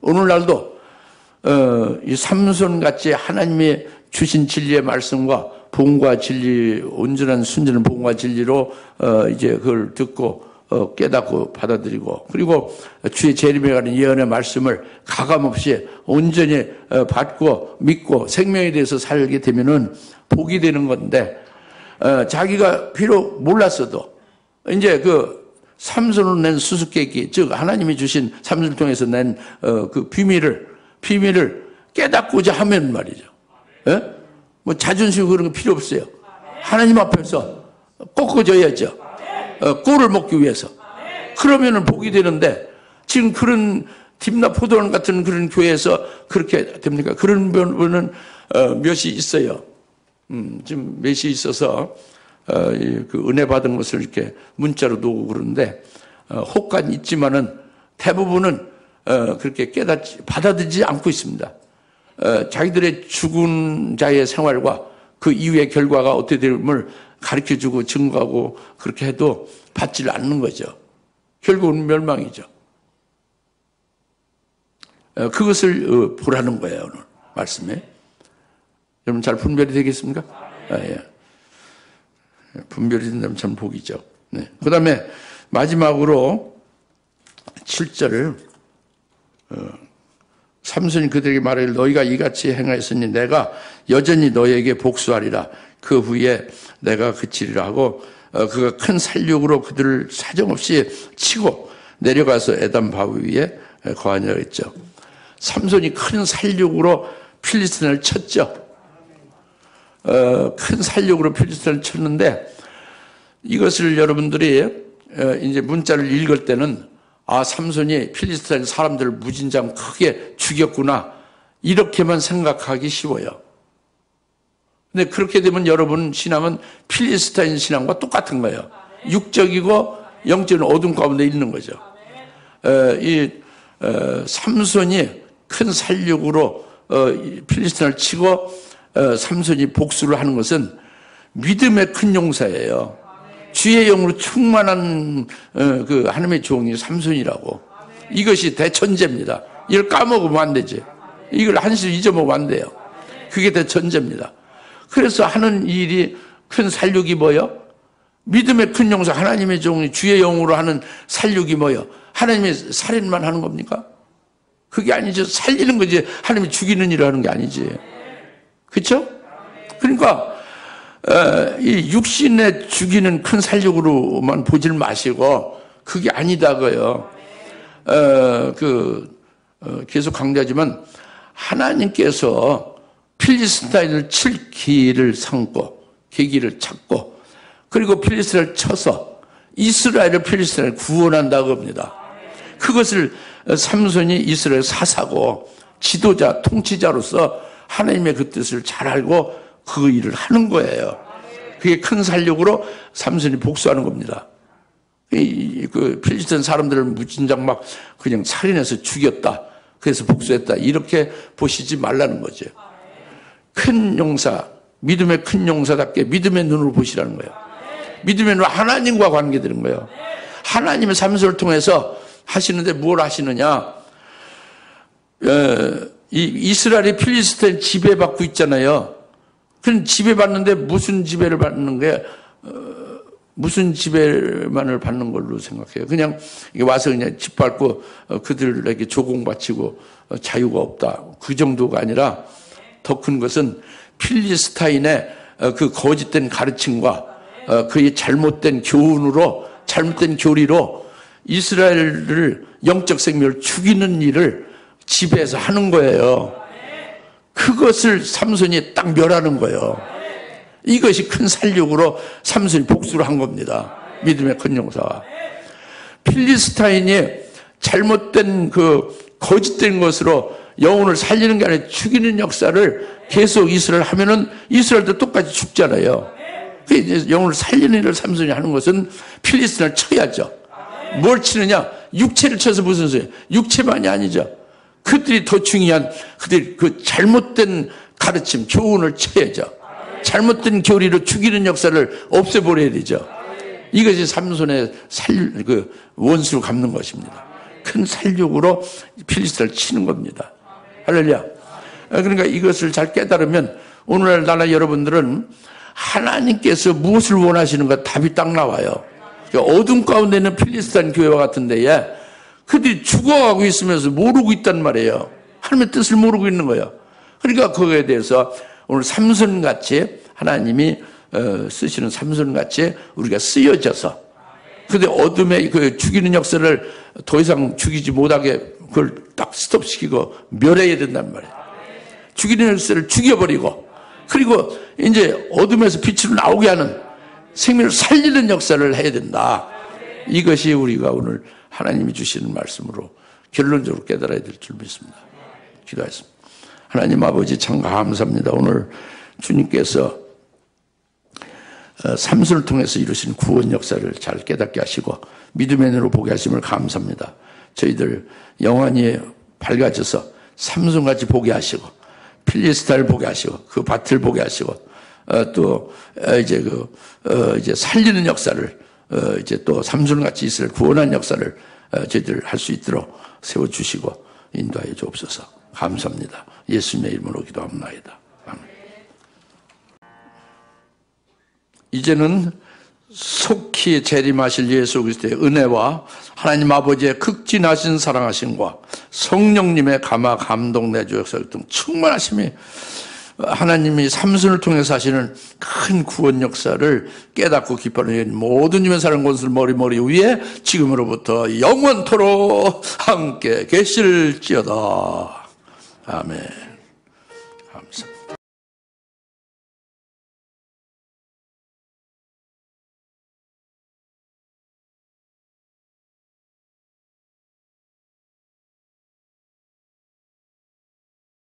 오늘날도 이 삼손같이 하나님이 주신 진리의 말씀과 복음과 진리, 온전한 순전한 복음과 진리로 이제 그걸 듣고 깨닫고 받아들이고 그리고 주의 재림에 관한 예언의 말씀을 가감없이 온전히 받고 믿고 생명에 대해서 살게 되면은 복이 되는 건데 자기가 비록 몰랐어도 이제 그 삼손으로 낸 수수께끼, 즉 하나님이 주신 삼손을 통해서 낸 그 비밀을 깨닫고자 하면 말이죠. 예? 뭐 자존심 그런 거 필요 없어요. 하나님 앞에서 꺾어져야죠. 꼴을 먹기 위해서. 그러면은 복이 되는데 지금 그런 딥나 포도원 같은 그런 교회에서 그렇게 됩니까? 그런 분은 몇이 있어요. 지금 몇이 있어서 그 은혜 받은 것을 이렇게 문자로 놓고 그러는데 혹간 있지만은 대부분은 그렇게 받아들이지 않고 있습니다. 자기들의 죽은 자의 생활과 그 이후의 결과가 어떻게 될을 가르쳐주고 증거하고 그렇게 해도 받지를 않는 거죠. 결국은 멸망이죠. 그것을 보라는 거예요, 오늘 말씀에. 여러분 잘 분별이 되겠습니까? 예. 분별이 된다면 참 복이죠. 네. 그 다음에 마지막으로 7절을 삼손이 그들에게 말하기를 너희가 이같이 행하였으니 내가 여전히 너희에게 복수하리라. 그 후에 내가 그치리라 하고 그가 큰 살육으로 그들을 사정없이 치고 내려가서 에담 바위 위에 거하니라 했죠. 삼손이 큰 살육으로 필리스틴을 쳤죠. 큰 살육으로 필리스틴을 쳤는데 이것을 여러분들이 이제 문자를 읽을 때는 삼손이 필리스타인 사람들을 무진장 크게 죽였구나 이렇게만 생각하기 쉬워요. 근데 그렇게 되면 여러분 신앙은 필리스타인 신앙과 똑같은 거예요. 육적이고 영적인 어둠 가운데 있는 거죠. 삼손이 큰 살육으로 필리스틴을 치고 삼손이 복수를 하는 것은 믿음의 큰 용사예요. 주의 영으로 충만한 그 하나님의 종이 삼손이라고. 이것이 대천재입니다. 이걸 까먹으면 안 되지. 이걸 한시도 잊어먹으면 안 돼요. 그게 대천재입니다. 그래서 하는 일이 큰 살육이 뭐요? 믿음의 큰 용사 하나님의 종이 주의 영으로 하는 살육이 뭐요? 하나님의 살인만 하는 겁니까? 그게 아니죠. 살리는 거지. 하나님이 죽이는 일을 하는 게 아니지. 그렇죠? 그러니까 이 육신에 죽이는 큰 살육으로만 보질 마시고 그게 아니다고요. 계속 강조하지만 하나님께서 필리스타인을 칠 기회를 삼고 계기를 찾고 그리고 필리스타인을 쳐서 이스라엘을 필리스타인을 구원한다고 합니다. 그것을 삼손이 이스라엘 사사고 지도자, 통치자로서 하나님의 그 뜻을 잘 알고 그 일을 하는 거예요. 그게 큰 살력으로 삼손이 복수하는 겁니다. 그 필리스타인 사람들을 무진장 막 그냥 살인해서 죽였다. 그래서 복수했다. 이렇게 보시지 말라는 거죠. 큰 용사, 믿음의 큰 용사답게 믿음의 눈으로 보시라는 거예요. 믿음의 눈으로 하나님과 관계되는 거예요. 하나님의 삼손을 통해서 하시는데 뭘 하시느냐? 이스라엘이 필리스타인 지배받고 있잖아요. 그럼 지배받는데 무슨 지배를 받는 게 무슨 지배만을 받는 걸로 생각해요. 그냥 와서 그냥 짓밟고 그들에게 조공 바치고 자유가 없다. 그 정도가 아니라 더 큰 것은 필리스타인의 그 거짓된 가르침과 그의 잘못된 교훈으로 잘못된 교리로 이스라엘을 영적 생명을 죽이는 일을 지배해서 하는 거예요. 그것을 삼손이 딱 멸하는 거예요. 이것이 큰 살육으로 삼손이 복수를 한 겁니다. 믿음의 큰 용사가. 필리스타인이 잘못된 그 거짓된 것으로 영혼을 살리는 게 아니라 죽이는 역사를 계속 이스라엘 하면은 이스라엘도 똑같이 죽잖아요. 영혼을 살리는 일을 삼손이 하는 것은 필리스타인을 쳐야죠. 뭘 치느냐? 육체를 쳐서 무슨 소리예요? 육체만이 아니죠. 그들이 더 중요한 그들이 그 잘못된 가르침, 교훈을 쳐야죠. 잘못된 교리로 죽이는 역사를 없애버려야 되죠. 이것이 삼손의 그 원수를 갚는 것입니다. 큰 살육으로 필리스타를 치는 겁니다. 할렐루야. 그러니까 이것을 잘 깨달으면 오늘날 나라 여러분들은 하나님께서 무엇을 원하시는가 답이 딱 나와요. 어둠 가운데 있는 필리스타인 교회와 같은 데에 그들이 죽어가고 있으면서 모르고 있단 말이에요. 하나님의 뜻을 모르고 있는 거예요. 그러니까 그거에 대해서 오늘 삼손같이 하나님이 쓰시는 삼손같이 우리가 쓰여져서 근데 어둠의 그 죽이는 역사를 더 이상 죽이지 못하게 그걸 딱 스톱시키고 멸해야 된단 말이에요. 죽이는 역사를 죽여버리고 그리고 이제 어둠에서 빛으로 나오게 하는 생명을 살리는 역사를 해야 된다. 이것이 우리가 오늘 하나님이 주시는 말씀으로 결론적으로 깨달아야 될 줄 믿습니다. 기도하겠습니다. 하나님 아버지 참 감사합니다. 오늘 주님께서 삼손을 통해서 이루신 구원 역사를 잘 깨닫게 하시고 믿음의 눈으로 보게 하심을 감사합니다. 저희들 영안이 밝아져서 삼손같이 보게 하시고 필리스타를 보게 하시고 그 밭을 보게 하시고 또 이제 살리는 역사를 이제 또 삼손같이 이스라엘 구원한 역사를 저희들 할 수 있도록 세워주시고 인도하여 주옵소서. 감사합니다. 예수님의 이름으로 기도합니다. 아멘. 이제는 속히 재림하실 예수 그리스도의 은혜와 하나님 아버지의 극진하신 사랑하심과 성령님의 감화 감동 내주 역사 등 충만하심이 하나님이 삼손을 통해서 하시는 큰 구원 역사를 깨닫고 기뻐하는 모든 주의 사랑 권수를 머리 위에 지금으로부터 영원토록 함께 계실지어다. 아멘.